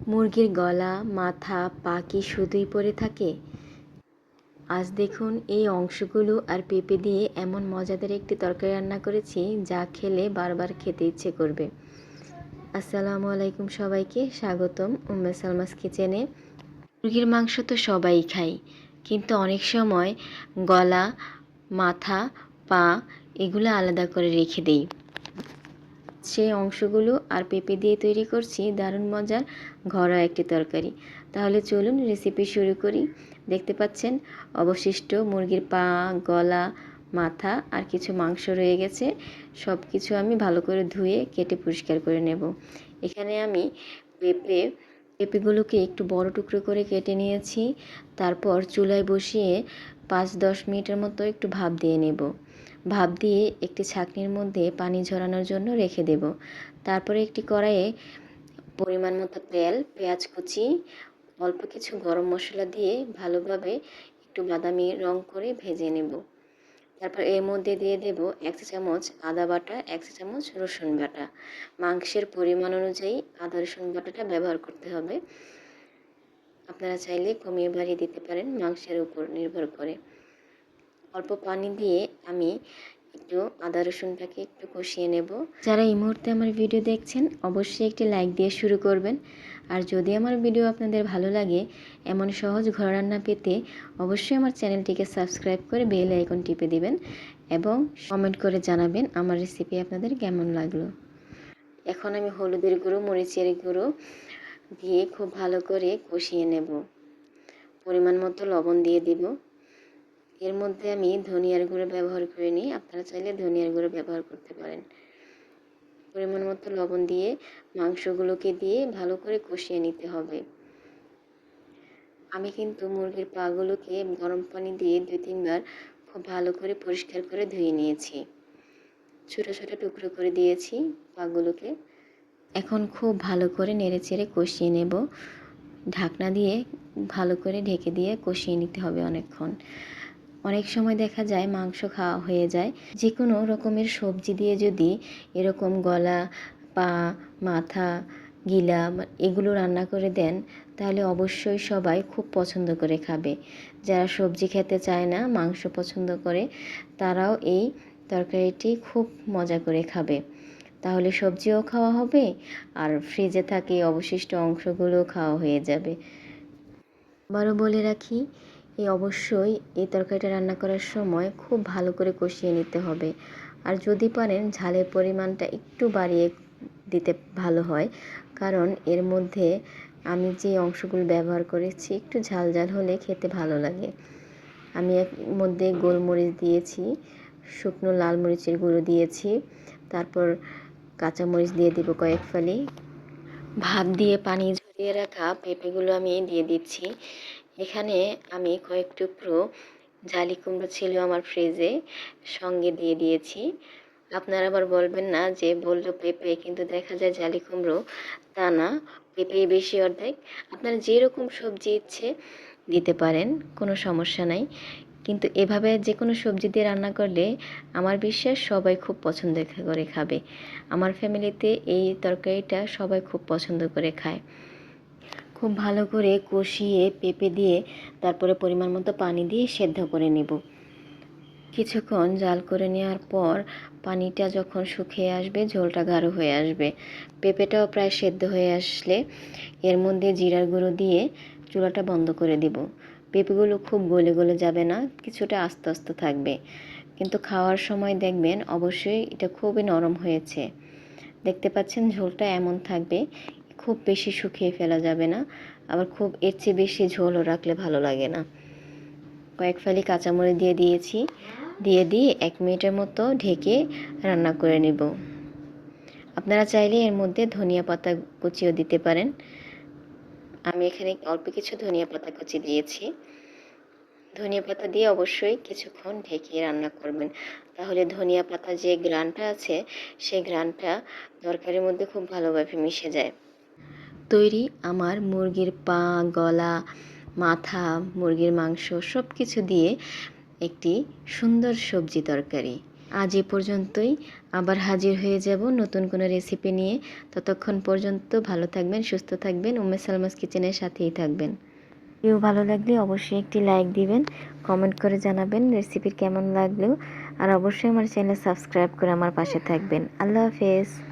মুরগির গলা, মাথা, পা কি শুধুই পড়ে থাকে? আজ দেখুন এই অংশগুলো আর পেঁপে দিয়ে এমন মজাদার একটি তরকারি রান্না করেছি যা খেলে বারবার খেতে ইচ্ছে করবে। আসসালামু আলাইকুম, সবাইকে স্বাগতম উম্মে সালমাস কিচেনে। মুরগির মাংস তো সবাই খায়, কিন্তু অনেক সময় গলা, মাথা, পা এগুলো আলাদা করে রেখে দেই। সেই অংশগুলো আর পেঁপে দিয়ে তৈরি করছি দারুণ মজার ঘরোয়া একটি তরকারি। তাহলে চলুন রেসিপি শুরু করি। দেখতে পাচ্ছেন অবশিষ্ট মুরগির পা, গলা, মাথা আর কিছু মাংস রয়ে গেছে। সব কিছু আমি ভালো করে ধুয়ে কেটে পরিষ্কার করে নেব। এখানে আমি পেঁপেগুলোকে একটু বড় টুকরো করে কেটে নিয়েছি। তারপর চুলায় বসিয়ে 5-10 মিনিটের মতো একটু ভাপ দিয়ে নেব। ভাপ দিয়ে একটি ছাঁকনির মধ্যে পানি ঝরানোর জন্য রেখে দেব। তারপরে একটি কড়াইয়ে পরিমাণ মতো তেল, পেঁয়াজ কুচি, অল্প কিছু গরম মশলা দিয়ে ভালোভাবে একটু বাদামি রং করে ভেজে নেব। তারপর এর মধ্যে দিয়ে দেব 1 চা চামচ আদা বাটা, 1 চা চামচ রসুন বাটা। মাংসের পরিমাণ অনুযায়ী আদা রসুন বাটাটা ব্যবহার করতে হবে। আপনারা চাইলে কমিয়ে বাড়িয়ে দিতে পারেন, মাংসের উপর নির্ভর করে। অল্প পানি দিয়ে আমি একটু আদা রসুনটাকে একটু কষিয়ে নেব। যারা এই মুহূর্তে আমার ভিডিও দেখছেন অবশ্যই একটি লাইক দিয়ে শুরু করবেন। আর যদি আমার ভিডিও আপনাদের ভালো লাগে, এমন সহজ ঘর রান্না পেতে অবশ্যই আমার চ্যানেলটিকে সাবস্ক্রাইব করে বেল আইকন টিপে দিবেন এবং কমেন্ট করে জানাবেন আমার রেসিপি আপনাদের কেমন লাগলো। এখন আমি হলুদের গুঁড়ো, মরিচের গুঁড়ো দিয়ে খুব ভালো করে কষিয়ে নেব। পরিমাণ মতো লবণ দিয়ে দিব। এর মধ্যে আমি ধনিয়ার গুঁড়ো ব্যবহার করিনি, আপনারা চাইলে ধনিয়ার গুঁড়ো ব্যবহার করতে পারেন। পরিমাণ মতো লবণ দিয়ে মাংসগুলোকে দিয়ে ভালো করে কষিয়ে নিতে হবে। আমি কিন্তু মুরগির পাগুলোকে গরম পানি দিয়ে 2-3 বার খুব ভালো করে পরিষ্কার করে ধুয়ে নিয়েছি। ছোট ছোট টুকরো করে দিয়েছি পাগুলোকে। এখন খুব ভালো করে নেড়েচেড়ে কষিয়ে নেব। ঢাকনা দিয়ে ভালো করে ঢেকে দিয়ে কষিয়ে নিতে হবে অনেকক্ষণ। অনেক সময় দেখা যায় মাংস খাওয়া হয়ে যায়, যে কোনো রকমের সবজি দিয়ে যদি এরকম গলা, পা, মাথা, গিলা এগুলো রান্না করে দেন তাহলে অবশ্যই সবাই খুব পছন্দ করে খাবে। যারা সবজি খেতে চায় না, মাংস পছন্দ করে, তারাও এই তরকারিটি খুব মজা করে খাবে। তাহলে সবজিও খাওয়া হবে আর ফ্রিজে থাকে অবশিষ্ট অংশগুলোও খাওয়া হয়ে যাবে। আবারও বলে রাখি, অবশ্যই এই তরকারিটা রান্না করার সময় খুব ভালো করে কষিয়ে নিতে হবে। আর যদি পারেন ঝালের পরিমাণটা একটু বাড়িয়ে দিতে ভালো হয়, কারণ এর মধ্যে আমি যে অংশগুলো ব্যবহার করেছি একটু ঝাল ঝাল হলে খেতে ভালো লাগে। আমি এর মধ্যে গোলমরিচ দিয়েছি, শুকনো লাল মরিচের গুঁড়ো দিয়েছি, তারপর কাঁচামরিচ দিয়ে দিব কয়েক ফালি। ভাপ দিয়ে পানি ঝরিয়ে রাখা পেঁপেগুলো আমি দিয়ে দিচ্ছি। এখানে আমি কয়েক টুকরো জালি কুমড়ো ছিল আমার ফ্রিজে, সঙ্গে দিয়ে দিয়েছি। আপনারা আবার বলবেন না যে বললো পেঁপে, কিন্তু দেখা যায় জালি কুমড়ো, তা না, পেঁপে বেশি অর্ধেক। আপনারা যেরকম সবজি ইচ্ছে দিতে পারেন, কোনো সমস্যা নাই। কিন্তু এভাবে যে কোনো সবজি দিয়ে রান্না করলে আমার বিশ্বাস সবাই খুব পছন্দ করে খাবে। আমার ফ্যামিলিতে এই তরকারিটা সবাই খুব পছন্দ করে খায়। খুব ভালো করে কষিয়ে পেঁপে দিয়ে তারপরে পরিমাণ মতো পানি দিয়ে সেদ্ধ করে নেব। কিছুক্ষণ জাল করে নেওয়ার পর পানিটা যখন শুকিয়ে আসবে, ঝোলটা গাঢ় হয়ে আসবে, পেঁপেটাও প্রায় সেদ্ধ হয়ে আসলে এর মধ্যে জিরার গুঁড়ো দিয়ে চুলাটা বন্ধ করে দিব। পেঁপেগুলো খুব গলে গলে যাবে না, কিছুটা আস্তে আস্তে থাকবে, কিন্তু খাওয়ার সময় দেখবেন অবশ্যই এটা খুবই নরম হয়েছে। দেখতে পাচ্ছেন ঝোলটা এমন থাকবে, খুব বেশি শুকিয়ে ফেলা যাবে না, আবার খুব এর চেয়ে বেশি ঝোলও রাখলে ভালো লাগে না। কয়েক ফালি কাঁচামরিচ দিয়ে দিয়েছি, দিয়ে 1 মিনিটের মতো ঢেকে রান্না করে নেব। আপনারা চাইলে এর মধ্যে ধনিয়া পাতা কুচিও দিতে পারেন। আমি এখানে অল্প কিছু ধনিয়া পাতা কুচি দিয়েছি। ধনিয়া পাতা দিয়ে অবশ্যই কিছুক্ষণ ঢেকে রান্না করবেন, তাহলে ধনিয়া পাতা যে ঘ্রাণটা আছে সেই ঘ্রাণটা তরকারির মধ্যে খুব ভালোভাবে মিশে যায়। তৈরি আমার মুরগির পা, গলা, মাথা, মুরগির মাংস সব কিছু দিয়ে একটি সুন্দর সবজি তরকারি। আজ এ পর্যন্তই, আবার হাজির হয়ে যাব নতুন কোনো রেসিপি নিয়ে। ততক্ষণ পর্যন্ত ভালো থাকবেন, সুস্থ থাকবেন, উম্মে সালমাস কিচেনের সাথেই থাকবেন। ভিডিও ভালো লাগলে অবশ্যই একটি লাইক দিবেন, কমেন্ট করে জানাবেন রেসিপি কেমন লাগলো, আর অবশ্যই আমার চ্যানেল সাবস্ক্রাইব করে আমার পাশে থাকবেন। আল্লাহ হাফেজ।